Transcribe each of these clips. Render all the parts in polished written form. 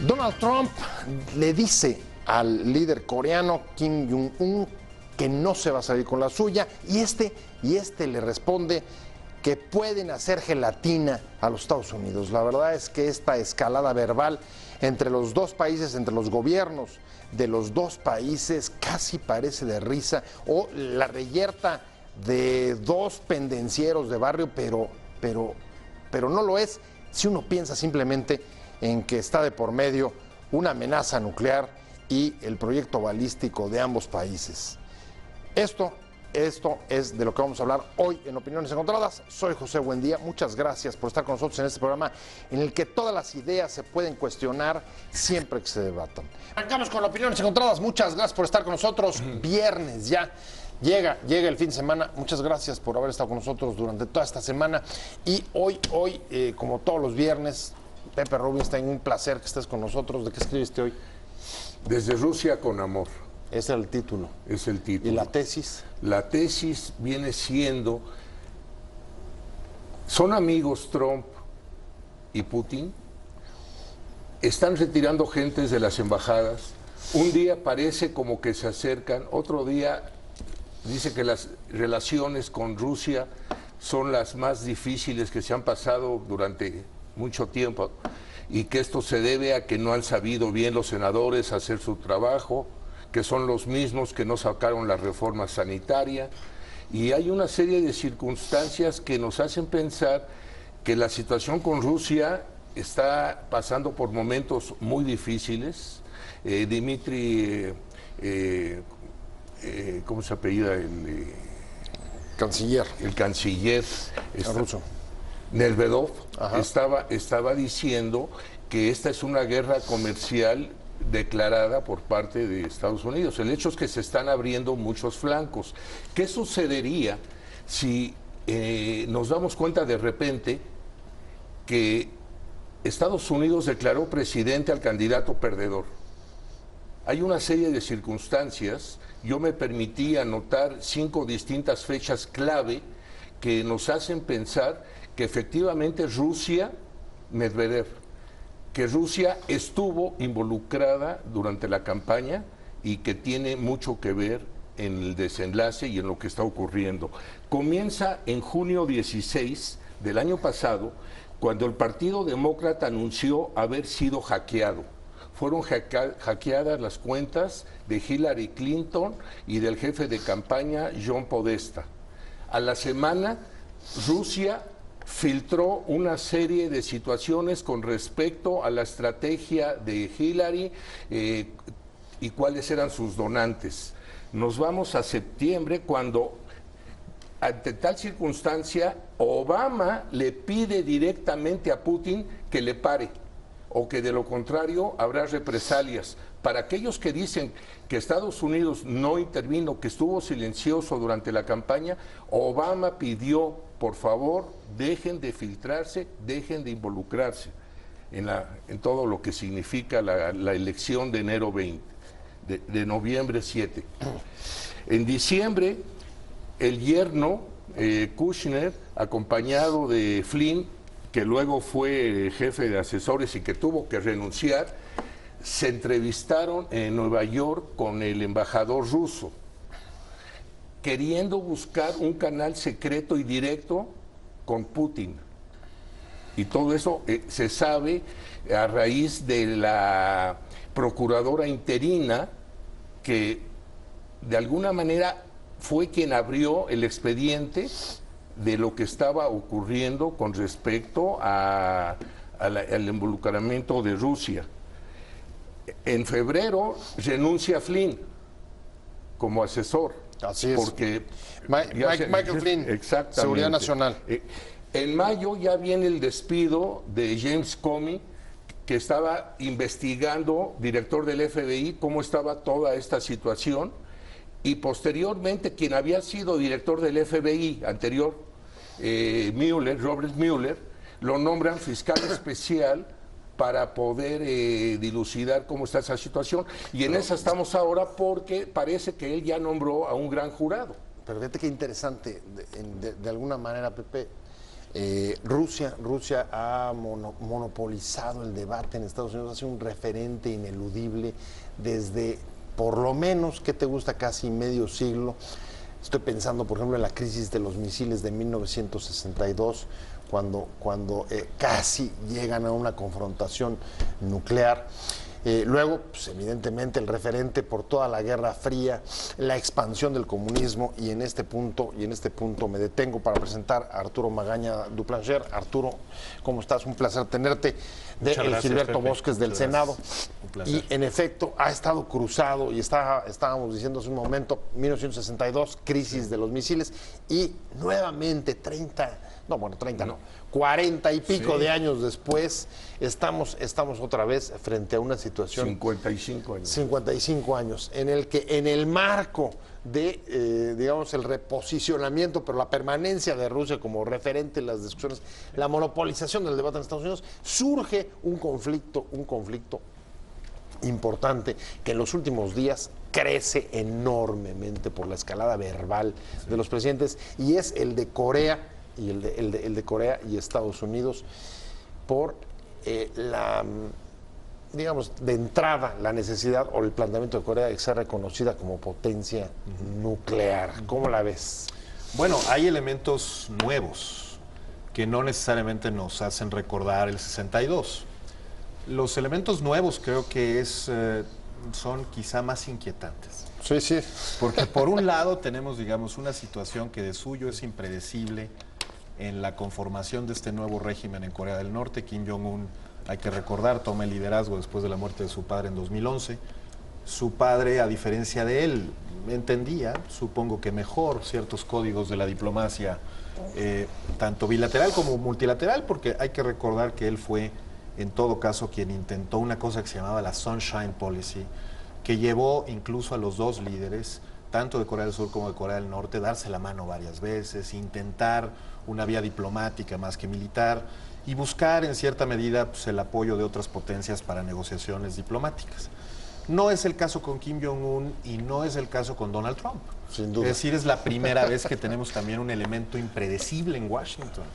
Donald Trump le dice al líder coreano Kim Jong-un que no se va a salir con la suya y este le responde que pueden hacer gelatina a los Estados Unidos. La verdad es que esta escalada verbal entre los dos países, entre los gobiernos de los dos países, casi parece de risa o la reyerta de dos pendencieros de barrio, pero no lo es si uno piensa simplemente en que está de por medio una amenaza nuclear y el proyecto balístico de ambos países. Esto es de lo que vamos a hablar hoy en Opiniones Encontradas. Soy José Buendía, muchas gracias por estar con nosotros en este programa en el que todas las ideas se pueden cuestionar siempre que se debatan. Arrancamos con Opiniones Encontradas, muchas gracias por estar con nosotros. Viernes ya. Llega el fin de semana, muchas gracias por haber estado con nosotros durante toda esta semana y hoy como todos los viernes, Pepe Rubinstein, un placer que estés con nosotros. ¿De qué escribiste hoy? Desde Rusia con amor. Es el título. Es el título. ¿Y la tesis? La tesis viene siendo, ¿son amigos Trump y Putin? Están retirando gentes de las embajadas. Un día parece como que se acercan, otro día dice que las relaciones con Rusia son las más difíciles que se han pasado durante mucho tiempo y que esto se debe a que no han sabido bien los senadores hacer su trabajo, que son los mismos que no sacaron la reforma sanitaria, y hay una serie de circunstancias que nos hacen pensar que la situación con Rusia está pasando por momentos muy difíciles. Dmitry, ¿cómo se apellida? Canciller. El canciller ruso. Medvedev estaba diciendo que esta es una guerra comercial declarada por parte de Estados Unidos. El hecho es que se están abriendo muchos flancos. ¿Qué sucedería si nos damos cuenta de repente que Estados Unidos declaró presidente al candidato perdedor? Hay una serie de circunstancias. Yo me permití anotar 5 distintas fechas clave que nos hacen pensar que efectivamente Rusia, Medvedev, que Rusia estuvo involucrada durante la campaña y que tiene mucho que ver en el desenlace y en lo que está ocurriendo. Comienza en junio 16 del año pasado, cuando el Partido Demócrata anunció haber sido hackeado. Fueron hackeadas las cuentas de Hillary Clinton y del jefe de campaña John Podesta. A la semana, Rusia filtró una serie de situaciones con respecto a la estrategia de Hillary y cuáles eran sus donantes. Nos vamos a septiembre, cuando ante tal circunstancia Obama le pide directamente a Putin que le pare, o que de lo contrario habrá represalias. Para aquellos que dicen que Estados Unidos no intervino, que estuvo silencioso durante la campaña, Obama pidió, por favor, dejen de filtrarse, dejen de involucrarse en todo lo que significa la elección de enero 20, de noviembre 7. En diciembre, el yerno Kushner, acompañado de Flynn, que luego fue jefe de asesores y que tuvo que renunciar, se entrevistaron en Nueva York con el embajador ruso, queriendo buscar un canal secreto y directo con Putin. Y todo eso se sabe a raíz de la procuradora interina, que de alguna manera fue quien abrió el expediente de lo que estaba ocurriendo con respecto al involucramiento de Rusia. En febrero renuncia Flynn como asesor. Así es. Porque Michael Flynn, exactamente. Seguridad Nacional. En mayo ya viene el despido de James Comey, que estaba investigando, director del FBI, cómo estaba toda esta situación. Y posteriormente, quien había sido director del FBI anterior, Robert Mueller, lo nombran fiscal especial para poder dilucidar cómo está esa situación. Y en esa estamos ahora, porque parece que él ya nombró a un gran jurado. Pero fíjate qué interesante, de alguna manera, Pepe. Rusia ha monopolizado el debate en Estados Unidos, ha sido un referente ineludible desde por lo menos, ¿qué te gusta? Casi medio siglo. Estoy pensando, por ejemplo, en la crisis de los misiles de 1962, cuando casi llegan a una confrontación nuclear. Luego, pues, evidentemente, el referente por toda la Guerra Fría, la expansión del comunismo, y en este punto me detengo para presentar a Arturo Magaña Duplancher. Arturo, ¿cómo estás? Un placer tenerte. Gilberto Bosques del Senado. Y en efecto ha estado cruzado, y estábamos diciendo hace un momento, 1962, crisis de los misiles, y nuevamente 40 y pico de años después, estamos otra vez frente a una situación... 55 años. 55 años, en el que en el marco de, digamos, el reposicionamiento, pero la permanencia de Rusia como referente en las discusiones, la monopolización del debate en Estados Unidos, surge un conflicto importante que en los últimos días crece enormemente por la escalada verbal de los presidentes, y es el de Corea y el de Corea y Estados Unidos, por digamos, de entrada, la necesidad o el planteamiento de Corea de ser reconocida como potencia nuclear. ¿Cómo la ves? Bueno, hay elementos nuevos que no necesariamente nos hacen recordar el 62. Los elementos nuevos creo que son quizá más inquietantes. Sí, sí. Porque por un lado tenemos, digamos, una situación que de suyo es impredecible en la conformación de este nuevo régimen en Corea del Norte. Kim Jong-un, hay que recordar, toma el liderazgo después de la muerte de su padre en 2011. Su padre, a diferencia de él, entendía, supongo que mejor, ciertos códigos de la diplomacia, tanto bilateral como multilateral, porque hay que recordar que él fue, en todo caso, quien intentó una cosa que se llamaba la Sunshine Policy, que llevó incluso a los dos líderes, tanto de Corea del Sur como de Corea del Norte, darse la mano varias veces, intentar una vía diplomática más que militar, y buscar en cierta medida, pues, el apoyo de otras potencias para negociaciones diplomáticas. No es el caso con Kim Jong-un y no es el caso con Donald Trump. Sin duda. Es decir, es la primera vez que tenemos también un elemento impredecible en Washington,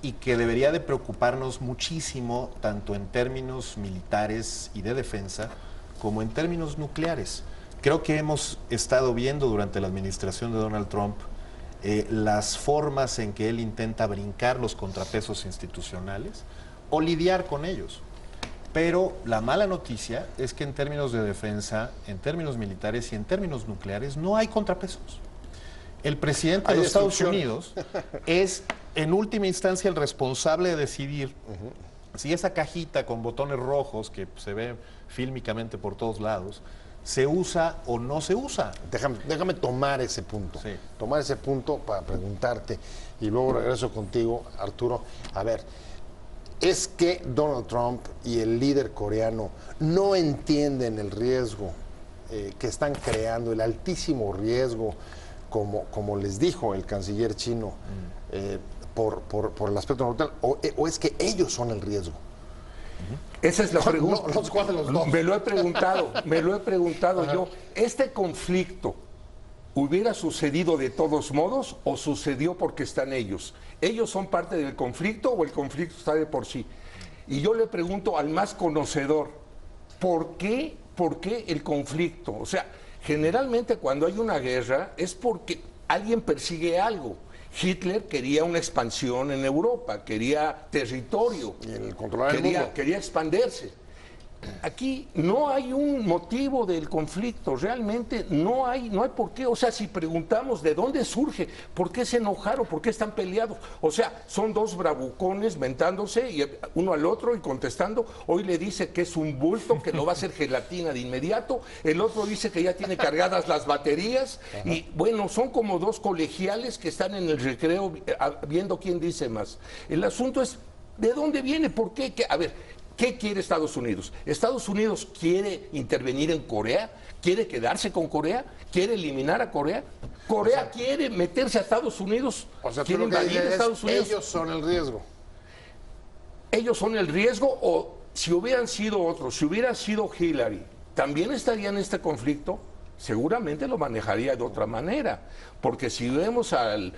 y que debería de preocuparnos muchísimo, tanto en términos militares y de defensa, como en términos nucleares. Creo que hemos estado viendo durante la administración de Donald Trump las formas en que él intenta brincar los contrapesos institucionales o lidiar con ellos. Pero la mala noticia es que en términos de defensa, en términos militares y en términos nucleares no hay contrapesos. El presidente de los Estados Unidos es, en última instancia, el responsable de decidir si esa cajita con botones rojos, que se ve fílmicamente por todos lados, se usa o no se usa. Déjame tomar ese punto. Sí. Tomar ese punto para preguntarte, y luego regreso contigo, Arturo. A ver, ¿es que Donald Trump y el líder coreano no entienden el riesgo que están creando, el altísimo riesgo, como les dijo el canciller chino, por el aspecto neutral, o es que ellos son el riesgo? Esa es la pregunta. ¿Cuál de los dos? Me lo he preguntado yo. ¿Este conflicto hubiera sucedido de todos modos o sucedió porque están ellos? ¿Ellos son parte del conflicto o el conflicto está de por sí? Y yo le pregunto al más conocedor, ¿por qué el conflicto? O sea, generalmente cuando hay una guerra es porque alguien persigue algo. Hitler quería una expansión en Europa, quería territorio, y el controlar el mundo. Quería expandirse. Aquí no hay un motivo del conflicto, realmente no hay por qué. O sea, si preguntamos de dónde surge, por qué se enojaron, por qué están peleados, o sea, son dos bravucones mentándose y uno al otro y contestando. Hoy le dice que es un bulto, que lo va a hacer gelatina de inmediato, el otro dice que ya tiene cargadas las baterías. Y bueno, son como dos colegiales que están en el recreo viendo quién dice más. El asunto es, ¿de dónde viene? ¿Por qué? A ver, ¿qué quiere Estados Unidos? ¿Estados Unidos quiere intervenir en Corea? ¿Quiere quedarse con Corea? ¿Quiere eliminar a Corea? ¿Corea quiere meterse a Estados Unidos? O sea, ¿quiere invadir Estados Unidos? Ellos son el riesgo. Ellos son el riesgo, o si hubieran sido otros, si hubiera sido Hillary, ¿también estaría en este conflicto? seguramente lo manejaría de otra manera. Porque si vemos al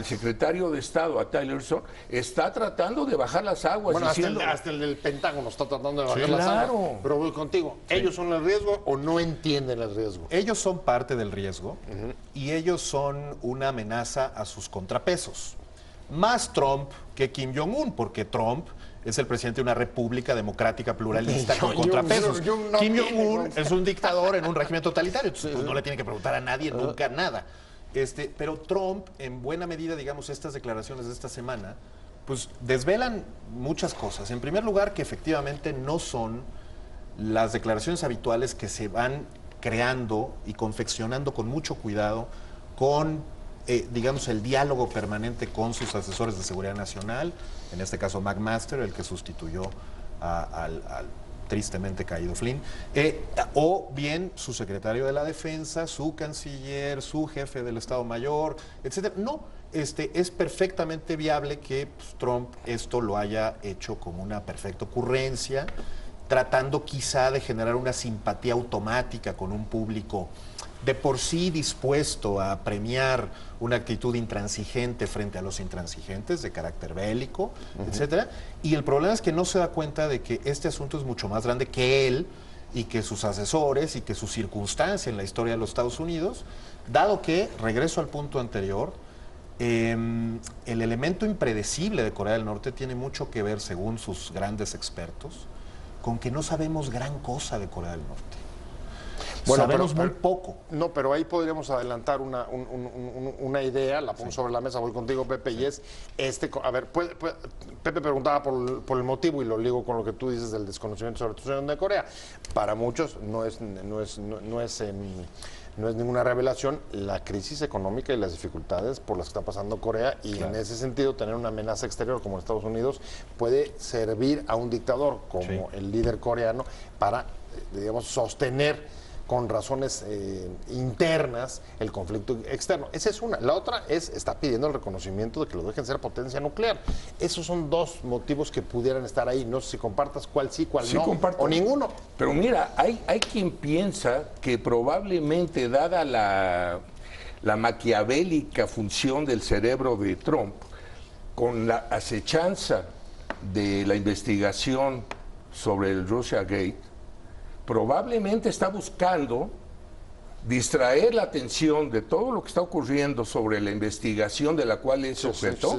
secretario de Estado, a Tillerson, está tratando de bajar las aguas. Bueno, diciendo, hasta el del Pentágono está tratando de bajar Sí, las claro. aguas. Pero voy contigo. ¿Ellos son el riesgo o no entienden el riesgo? Ellos son parte del riesgo y ellos son una amenaza a sus contrapesos. Más Trump que Kim Jong-un, porque Trump es el presidente de una república democrática pluralista con contrapesos. Kim Jong-un es un dictador en un régimen totalitario, entonces pues, no le tiene que preguntar a nadie nunca nada. Pero Trump, en buena medida, digamos, estas declaraciones de esta semana, pues desvelan muchas cosas. En primer lugar, que efectivamente no son las declaraciones habituales que se van creando y confeccionando con mucho cuidado con, digamos, el diálogo permanente con sus asesores de seguridad nacional, en este caso McMaster, el que sustituyó al tristemente caído Flynn, o bien su secretario de la Defensa, su canciller, su jefe del Estado Mayor, etcétera. No, es perfectamente viable que pues, Trump esto lo haya hecho como una perfecta ocurrencia, tratando quizá de generar una simpatía automática con un público de por sí dispuesto a premiar una actitud intransigente frente a los intransigentes, de carácter bélico, etcétera. Y el problema es que no se da cuenta de que este asunto es mucho más grande que él y que sus asesores y que su circunstancia en la historia de los Estados Unidos, dado que, regreso al punto anterior, el elemento impredecible de Corea del Norte tiene mucho que ver, según sus grandes expertos, con que no sabemos gran cosa de Corea del Norte. Bueno, sabemos muy poco. No, pero ahí podríamos adelantar una idea, la pongo sobre la mesa, voy contigo, Pepe, y es, a ver, Pepe preguntaba por el motivo, y lo ligo con lo que tú dices del desconocimiento sobre la situación de Corea. Para muchos no es ninguna revelación la crisis económica y las dificultades por las que está pasando Corea, y en ese sentido tener una amenaza exterior como Estados Unidos puede servir a un dictador como el líder coreano para, digamos, sostener con razones internas el conflicto externo. Esa es una. La otra está pidiendo el reconocimiento de que lo dejen ser potencia nuclear. Esos son dos motivos que pudieran estar ahí. No sé si compartas cuál sí, cuál no, comparto. O ninguno. Pero mira, hay quien piensa que probablemente, dada la maquiavélica función del cerebro de Trump, con la acechanza de la investigación sobre el Russiagate, probablemente está buscando distraer la atención de todo lo que está ocurriendo sobre la investigación de la cual es objeto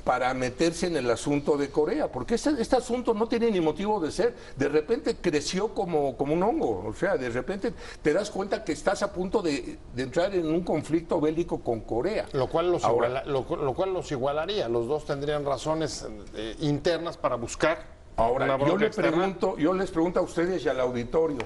para meterse en el asunto de Corea, porque este asunto no tiene ni motivo de ser. De repente creció como un hongo, o sea, de repente te das cuenta que estás a punto de entrar en un conflicto bélico con Corea. Lo cual los igualaría, los dos tendrían razones internas para buscar. Ahora, yo les pregunto a ustedes y al auditorio,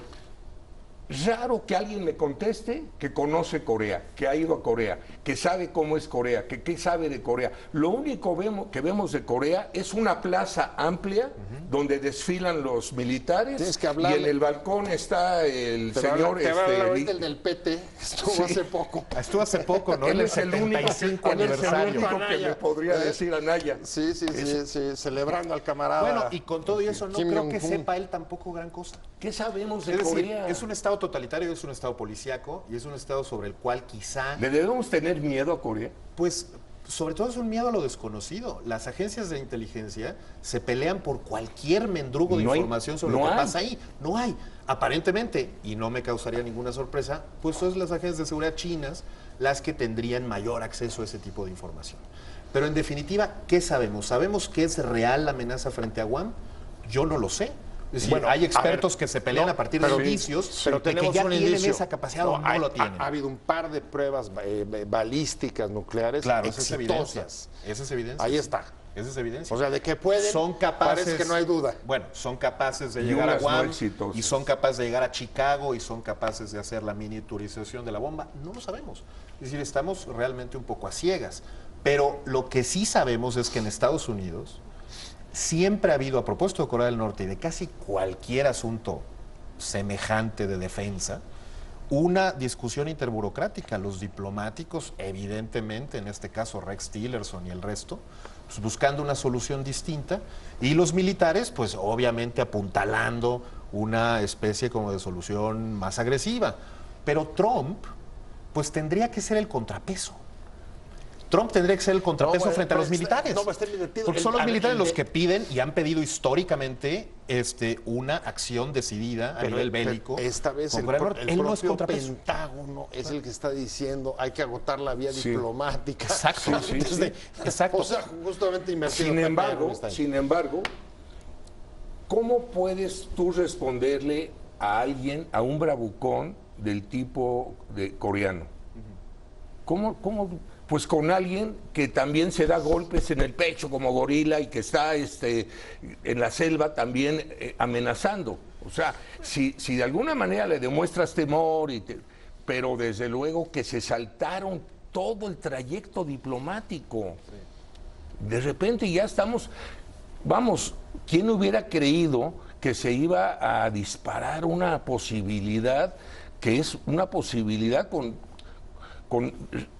raro que alguien me conteste que conoce Corea, que ha ido a Corea, que sabe cómo es Corea, que qué sabe de Corea. Lo único que vemos de Corea es una plaza amplia donde desfilan los militares y en el balcón está el señor... Te va a hablar ahorita el del PT, estuvo hace poco. Estuvo hace poco, ¿no? Él es el único que me podría decir Anaya. Sí, celebrando al camarada. Bueno, y con todo eso no creo que sepa él tampoco gran cosa. ¿Qué sabemos de Corea? Es un estado totalitario, es un estado policíaco y es un estado sobre el cual quizá... ¿Le debemos tener miedo a Corea? Pues sobre todo es un miedo a lo desconocido. Las agencias de inteligencia se pelean por cualquier mendrugo de información sobre lo que pasa ahí. No hay. Aparentemente, y no me causaría ninguna sorpresa, pues son las agencias de seguridad chinas las que tendrían mayor acceso a ese tipo de información. Pero en definitiva, ¿qué sabemos? ¿Sabemos que es real la amenaza frente a Guam? Yo no lo sé. Es decir, bueno, hay expertos que se pelean a partir de indicios, pero de que ya tienen esa capacidad o no lo tienen. Ha habido un par de pruebas balísticas nucleares exitosas. Esa es evidencia. Ahí está. Esa es evidencia. O sea, de que pueden, son capaces, parece que no hay duda. Bueno, son capaces de llegar a Guam y son capaces de llegar a Chicago y son capaces de hacer la miniaturización de la bomba. No lo sabemos. Es decir, estamos realmente un poco a ciegas. Pero lo que sí sabemos es que en Estados Unidos siempre ha habido, a propósito de Corea del Norte y de casi cualquier asunto semejante de defensa, una discusión interburocrática. Los diplomáticos, evidentemente, en este caso Rex Tillerson y el resto, pues buscando una solución distinta, y los militares, pues obviamente apuntalando una especie como de solución más agresiva. Pero Trump, pues tendría que ser el contrapeso. Trump tendría que ser el contrapeso frente a los militares. Porque son los militares los que piden y han pedido históricamente una acción decidida a nivel bélico. Esta vez el propio Pentágono es el que está diciendo hay que agotar la vía diplomática. Exacto. Exacto. O sea, justamente invertido. Sin embargo, ¿cómo puedes tú responderle a alguien, a un bravucón del tipo de coreano? ¿Cómo? Pues con alguien que también se da golpes en el pecho como gorila y que está en la selva también amenazando. O sea, si de alguna manera le demuestras temor, pero desde luego que se saltaron todo el trayecto diplomático. De repente ya estamos, vamos, ¿quién hubiera creído que se iba a disparar una posibilidad que es una posibilidad con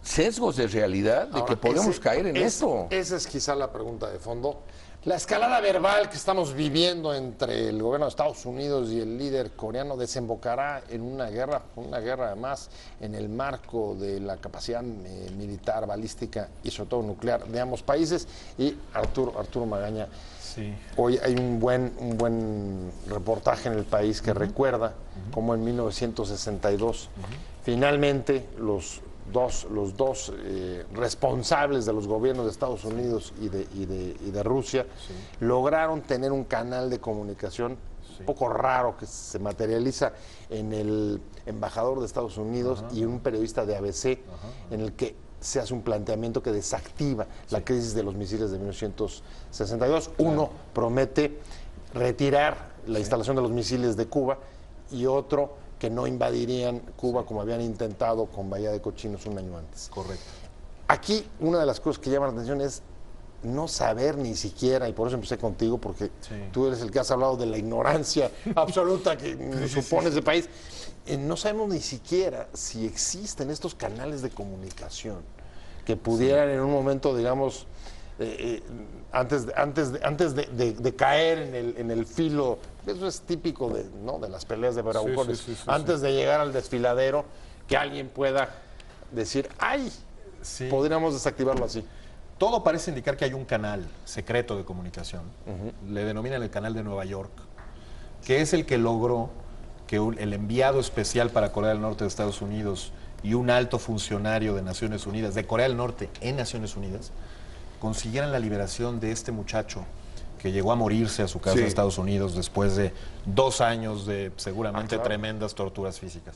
sesgos de realidad de que podemos caer en esto? Esa es quizá la pregunta de fondo. La escalada verbal que estamos viviendo entre el gobierno de Estados Unidos y el líder coreano desembocará en una guerra además en el marco de la capacidad militar, balística y sobre todo nuclear de ambos países. Y Arturo Magaña, hoy hay un buen reportaje en El País que recuerda cómo en 1962 finalmente los dos responsables de los gobiernos de Estados Unidos y de Rusia lograron tener un canal de comunicación un poco raro que se materializa en el embajador de Estados Unidos y un periodista de ABC en el que se hace un planteamiento que desactiva la crisis de los misiles de 1962. Uno promete retirar la instalación de los misiles de Cuba y otro que no invadirían Cuba como habían intentado con Bahía de Cochinos un año antes. Correcto. Aquí una de las cosas que llama la atención es no saber ni siquiera, y por eso empecé contigo, porque tú eres el que has hablado de la ignorancia absoluta que supone ese país. No sabemos ni siquiera si existen estos canales de comunicación que pudieran en un momento, digamos, antes de caer en el filo, eso es típico de las peleas de bravucones, antes de llegar al desfiladero, que alguien pueda decir, ¡ay! Podríamos desactivarlo así. Todo parece indicar que hay un canal secreto de comunicación, le denominan el canal de Nueva York, que es el que logró que el enviado especial para Corea del Norte de Estados Unidos y un alto funcionario de Naciones Unidas, de Corea del Norte en Naciones Unidas, consiguieran la liberación de este muchacho que llegó a morirse a su casa en Estados Unidos después de 2 años de seguramente tremendas torturas físicas.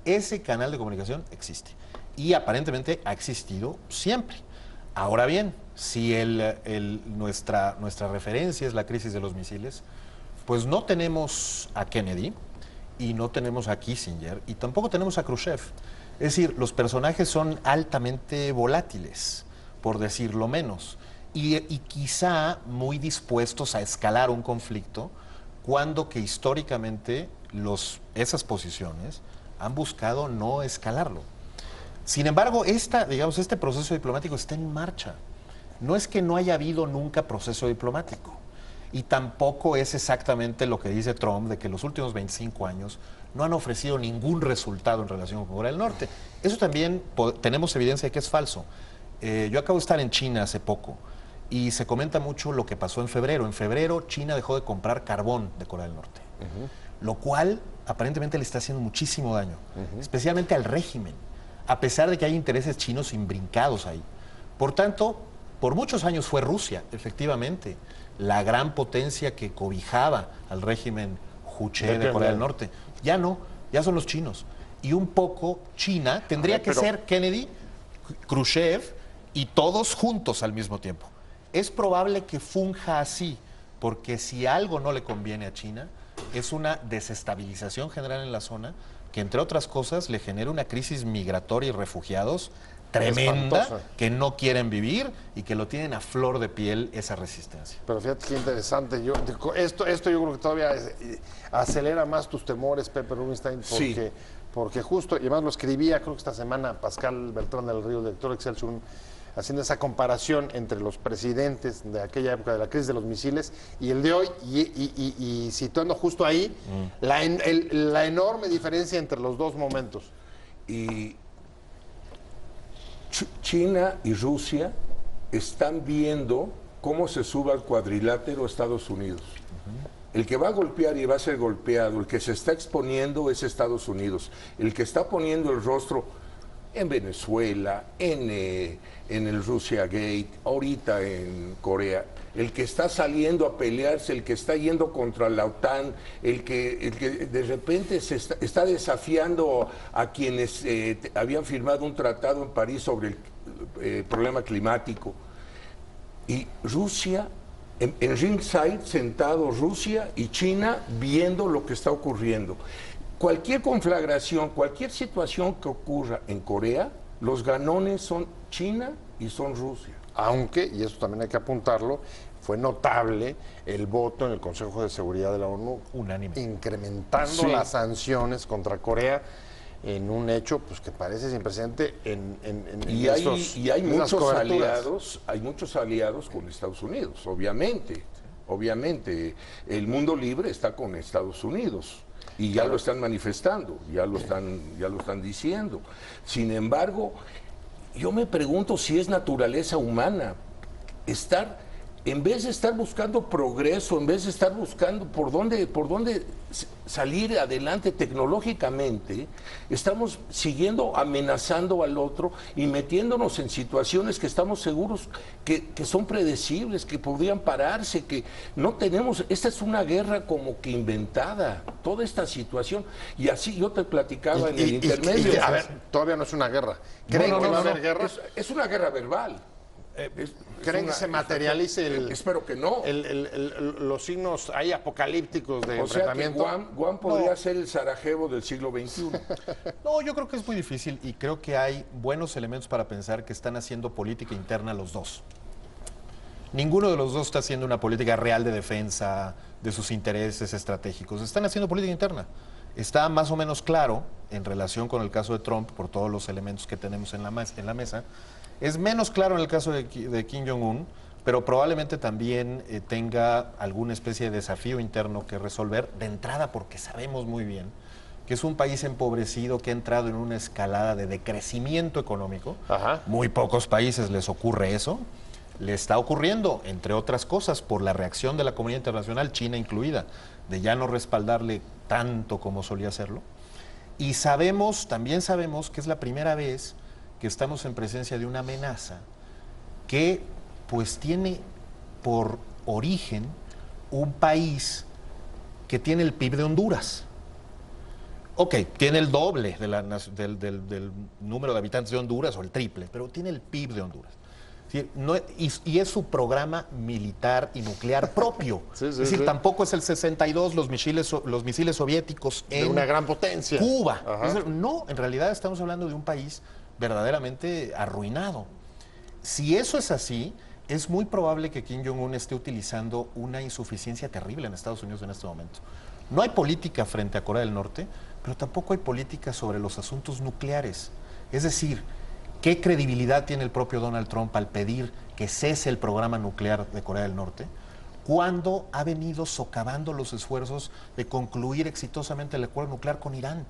Ese canal de comunicación existe y aparentemente ha existido siempre. Ahora bien, si nuestra referencia es la crisis de los misiles, pues no tenemos a Kennedy y no tenemos a Kissinger y tampoco tenemos a Khrushchev. Es decir, los personajes son altamente volátiles, por decirlo menos, y quizá muy dispuestos a escalar un conflicto cuando que históricamente esas posiciones han buscado no escalarlo. Sin embargo, este proceso diplomático está en marcha. No es que no haya habido nunca proceso diplomático, y tampoco es exactamente lo que dice Trump de que los últimos 25 años no han ofrecido ningún resultado en relación con Corea del Norte. Eso también tenemos evidencia de que es falso. Yo acabo de estar en China hace poco y se comenta mucho lo que pasó en febrero. En febrero China dejó de comprar carbón de Corea del Norte, lo cual aparentemente le está haciendo muchísimo daño, especialmente al régimen, a pesar de que hay intereses chinos imbrincados ahí. Por tanto, por muchos años fue Rusia, efectivamente, la gran potencia que cobijaba al régimen Juche de Corea del Norte. Ya no, ya son los chinos. Y un poco China tendría que ser Kennedy, Khrushchev y todos juntos al mismo tiempo. Es probable que funja así, porque si algo no le conviene a China, es una desestabilización general en la zona que, entre otras cosas, le genera una crisis migratoria y refugiados tremenda, que no quieren vivir y que lo tienen a flor de piel esa resistencia. Pero fíjate qué interesante. Esto yo creo que todavía acelera más tus temores, Pepe Rubinstein, porque justo, y además lo escribía, creo que esta semana, Pascal Bertrand del Río, director Excelsior, haciendo esa comparación entre los presidentes de aquella época de la crisis de los misiles y el de hoy, y situando justo ahí la enorme diferencia entre los dos momentos. Y China y Rusia están viendo cómo se sube al cuadrilátero Estados Unidos. El que va a golpear y va a ser golpeado, el que se está exponiendo es Estados Unidos. El que está poniendo el rostro en Venezuela, en el Russia Gate, ahorita en Corea, el que está saliendo a pelearse, el que está yendo contra la OTAN, el que de repente está desafiando a quienes habían firmado un tratado en París sobre el problema climático. Y Rusia, en ringside, sentado Rusia y China viendo lo que está ocurriendo. Cualquier conflagración, cualquier situación que ocurra en Corea, los ganones son China y son Rusia. Aunque, y eso también hay que apuntarlo, fue notable el voto en el Consejo de Seguridad de la ONU unánime, incrementando las sanciones contra Corea en un hecho pues que parece sin precedente y hay muchos aliados con Estados Unidos, obviamente. El mundo libre está con Estados Unidos. Y ya lo están manifestando, ya lo están diciendo. Sin embargo, yo me pregunto si es naturaleza humana en vez de estar buscando progreso, en vez de estar buscando por dónde salir adelante tecnológicamente, estamos siguiendo amenazando al otro y metiéndonos en situaciones que estamos seguros que son predecibles, que podrían pararse, que no tenemos. Esta es una guerra como que inventada, toda esta situación. Y así yo te platicaba en el intermedio. A ver, todavía no es una guerra. ¿Creen que va a haber guerra? Es una guerra verbal. ¿Creen que se materialice espero que no. los signos ahí apocalípticos de enfrentamiento? Sea que Guam podría ser el Sarajevo del siglo XXI. No, yo creo que es muy difícil y creo que hay buenos elementos para pensar que están haciendo política interna los dos. Ninguno de los dos está haciendo una política real de defensa de sus intereses estratégicos. Están haciendo política interna. Está más o menos claro, en relación con el caso de Trump, por todos los elementos que tenemos en la mesa. Es menos claro en el caso de Kim Jong-un, pero probablemente también tenga alguna especie de desafío interno que resolver, de entrada porque sabemos muy bien que es un país empobrecido que ha entrado en una escalada de decrecimiento económico. Ajá. Muy pocos países les ocurre eso. Le está ocurriendo, entre otras cosas, por la reacción de la comunidad internacional, China incluida, de ya no respaldarle tanto como solía hacerlo. Y también sabemos que es la primera vez que estamos en presencia de una amenaza que pues tiene por origen un país que tiene el PIB de Honduras. Ok, tiene el doble del número de habitantes de Honduras o el triple, pero tiene el PIB de Honduras. Y es su programa militar y nuclear propio. Es decir, tampoco es el 62, los misiles soviéticos en de una gran potencia. Cuba. No, en realidad estamos hablando de un país verdaderamente arruinado. Si eso es así, es muy probable que Kim Jong-un esté utilizando una insuficiencia terrible en Estados Unidos en este momento. No hay política frente a Corea del Norte, pero tampoco hay política sobre los asuntos nucleares. Es decir, ¿qué credibilidad tiene el propio Donald Trump al pedir que cese el programa nuclear de Corea del Norte, cuando ha venido socavando los esfuerzos de concluir exitosamente el acuerdo nuclear con Irán?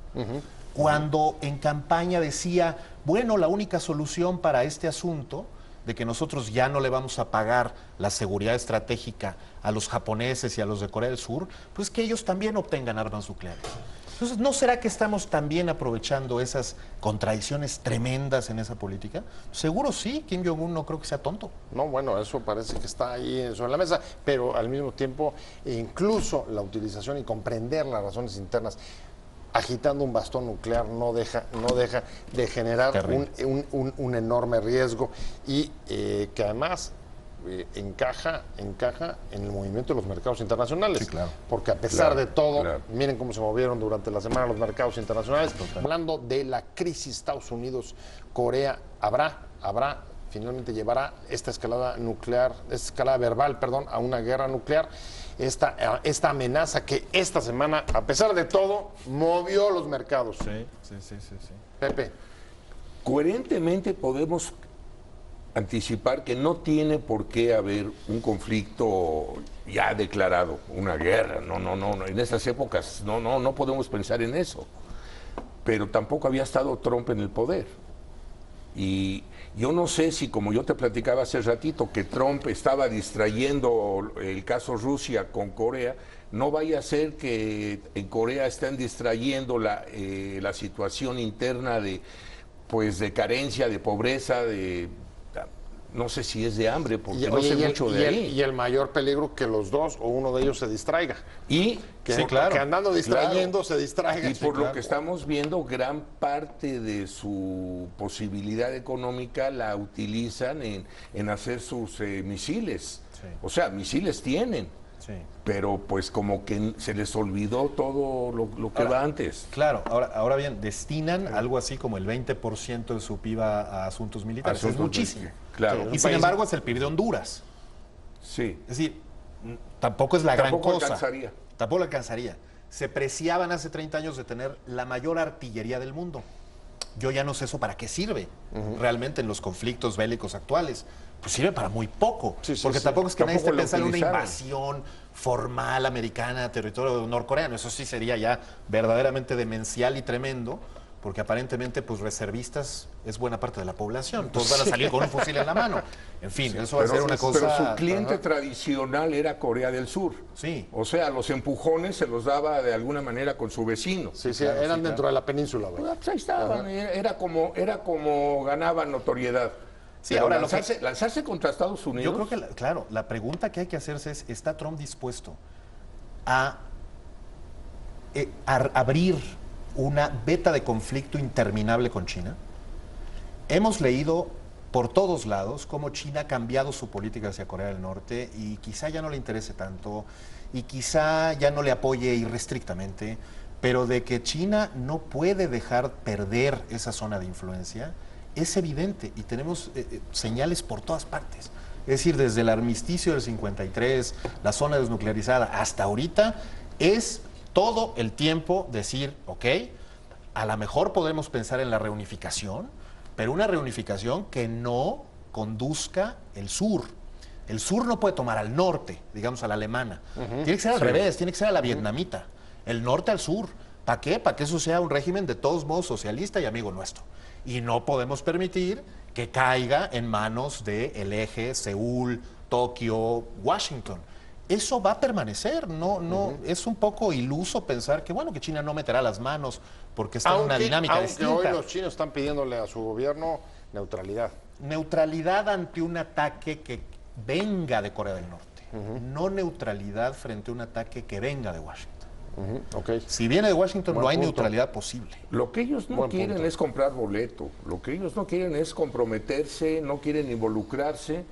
Cuando en campaña decía, bueno, la única solución para este asunto de que nosotros ya no le vamos a pagar la seguridad estratégica a los japoneses y a los de Corea del Sur, pues que ellos también obtengan armas nucleares. Entonces, ¿no será que estamos también aprovechando esas contradicciones tremendas en esa política? Seguro sí, Kim Jong-un no creo que sea tonto. No, bueno, eso parece que está ahí sobre la mesa, pero al mismo tiempo, incluso la utilización y comprender las razones internas, agitando un bastón nuclear no deja de generar un enorme riesgo y que además encaja en el movimiento de los mercados internacionales. Sí, claro. Porque a pesar de todo, miren cómo se movieron durante la semana los mercados internacionales. Hablando de la crisis Estados Unidos-Corea, finalmente llevará esta escalada verbal, a una guerra nuclear. Esta amenaza que esta semana, a pesar de todo, movió los mercados. Sí. Pepe. Coherentemente podemos anticipar que no tiene por qué haber un conflicto ya declarado, una guerra. No. En estas épocas no podemos pensar en eso. pero tampoco había estado Trump en el poder. Y yo no sé si, como yo te platicaba hace ratito, que Trump estaba distrayendo el caso Rusia con Corea, no vaya a ser que en Corea estén distrayendo la situación interna de, pues, de carencia, de pobreza, no sé si es de hambre, porque no sé mucho de ahí. Y el mayor peligro que los dos o uno de ellos se distraiga. Y que, sí, claro, que andando distrayendo claro, se distraiga. Y por lo que estamos viendo, gran parte de su posibilidad económica la utilizan en hacer sus misiles. Sí. O sea, misiles tienen. Sí. Pero pues como que se les olvidó todo lo que va antes. Claro, ahora bien, destinan algo así como el 20% de su PIB a asuntos militares. Es muchísimo. Claro. Y sin embargo es el PIB de Honduras. Sí. Es decir, tampoco es la gran cosa. Alcanzaría. Tampoco alcanzaría. Se preciaban hace 30 años de tener la mayor artillería del mundo. Yo ya no sé eso para qué sirve realmente en los conflictos bélicos actuales. Pues sirve para muy poco. Porque tampoco es que nadie esté pensando en una invasión formal americana a territorio norcoreano. Eso sí sería ya verdaderamente demencial y tremendo, porque aparentemente pues reservistas es buena parte de la población. Todos van a salir con un fusil en la mano. En fin, eso va a ser una cosa... Pero su cliente tradicional era Corea del Sur. Sí. O sea, los empujones se los daba de alguna manera con su vecino. Sí, claro, eran dentro de la península. Pues ahí estaban. Era como ganaban notoriedad. Sí, pero ahora lanzarse contra Estados Unidos. Yo creo que, claro, la pregunta que hay que hacerse es, ¿está Trump dispuesto a abrir una veta de conflicto interminable con China? Hemos leído por todos lados cómo China ha cambiado su política hacia Corea del Norte y quizá ya no le interese tanto y quizá ya no le apoye irrestrictamente, pero de que China no puede dejar perder esa zona de influencia es evidente y tenemos señales por todas partes. Es decir, desde el armisticio del 53, la zona desnuclearizada, hasta ahorita, es todo el tiempo decir, ok, a lo mejor podemos pensar en la reunificación, pero una reunificación que no conduzca el sur. El sur no puede tomar al norte, digamos a la alemana. Tiene que ser al revés, tiene que ser a la vietnamita. El norte al sur. ¿Para qué? Para que eso sea un régimen de todos modos socialista y amigo nuestro. Y no podemos permitir que caiga en manos del eje Seúl, Tokio, Washington. Eso va a permanecer, no es un poco iluso pensar que bueno, que China no meterá las manos porque está en una dinámica distinta. Aunque hoy los chinos están pidiéndole a su gobierno neutralidad. Neutralidad ante un ataque que venga de Corea del Norte, no neutralidad frente a un ataque que venga de Washington. Okay. Si viene de Washington, Buen no hay punto. neutralidad posible. Lo que ellos no quieren punto. es comprar boleto, lo que ellos no quieren es comprometerse, no quieren involucrarse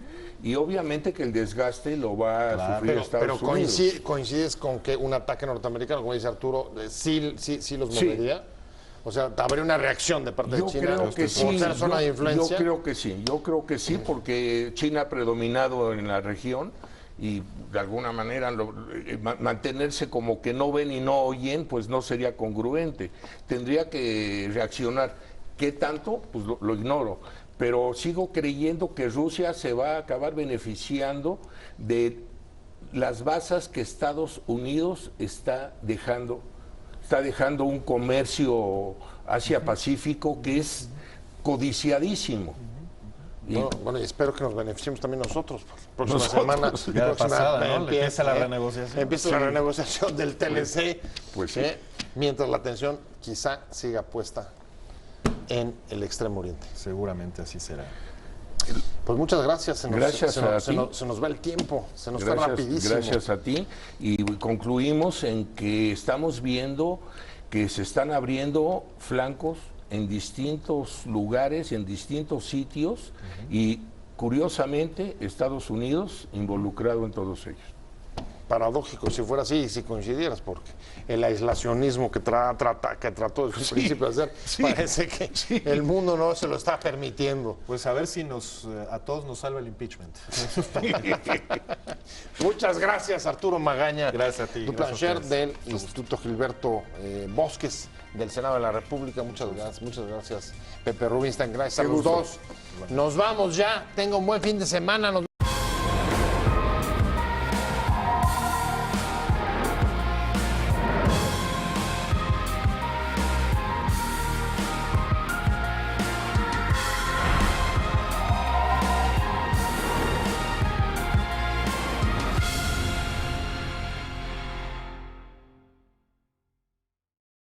y obviamente que el desgaste lo va a sufrir Estados Unidos. Pero coincides con que un ataque norteamericano, como dice Arturo, sí los movería. O sea, habría una reacción de parte de China. Creo que sí. Por ser zona de influencia. Yo creo que sí, porque China ha predominado en la región y de alguna manera mantenerse como que no ven y no oyen, pues no sería congruente. Tendría que reaccionar. ¿Qué tanto? Pues lo ignoro. Pero sigo creyendo que Rusia se va a acabar beneficiando de las bases que Estados Unidos está dejando un comercio Asia-Pacífico que es codiciadísimo. Bueno, y espero que nos beneficiemos también nosotros. Próxima semana. Ya pasada, ¿no? Empieza la renegociación. Empieza la renegociación del TLC. Pues sí. Mientras la atención quizá siga puesta en el Extremo Oriente. Seguramente así será. Pues muchas gracias. Se nos va el tiempo. Se nos fue rapidísimo. Gracias a ti. Y concluimos en que estamos viendo que se están abriendo flancos en distintos lugares, en distintos sitios, y curiosamente Estados Unidos involucrado en todos ellos. Paradójico si fuera así y si coincidieras, porque el aislacionismo que trató desde un principio de hacer, parece que el mundo no se lo está permitiendo. Pues a ver si a todos nos salva el impeachment. Muchas gracias, Arturo Magaña. Gracias a ti. Duplancher del Instituto Gilberto Bosques del Senado de la República. Muchas gracias, Pepe Rubinstein. Gracias a los dos. Nos vamos ya. Tenga un buen fin de semana.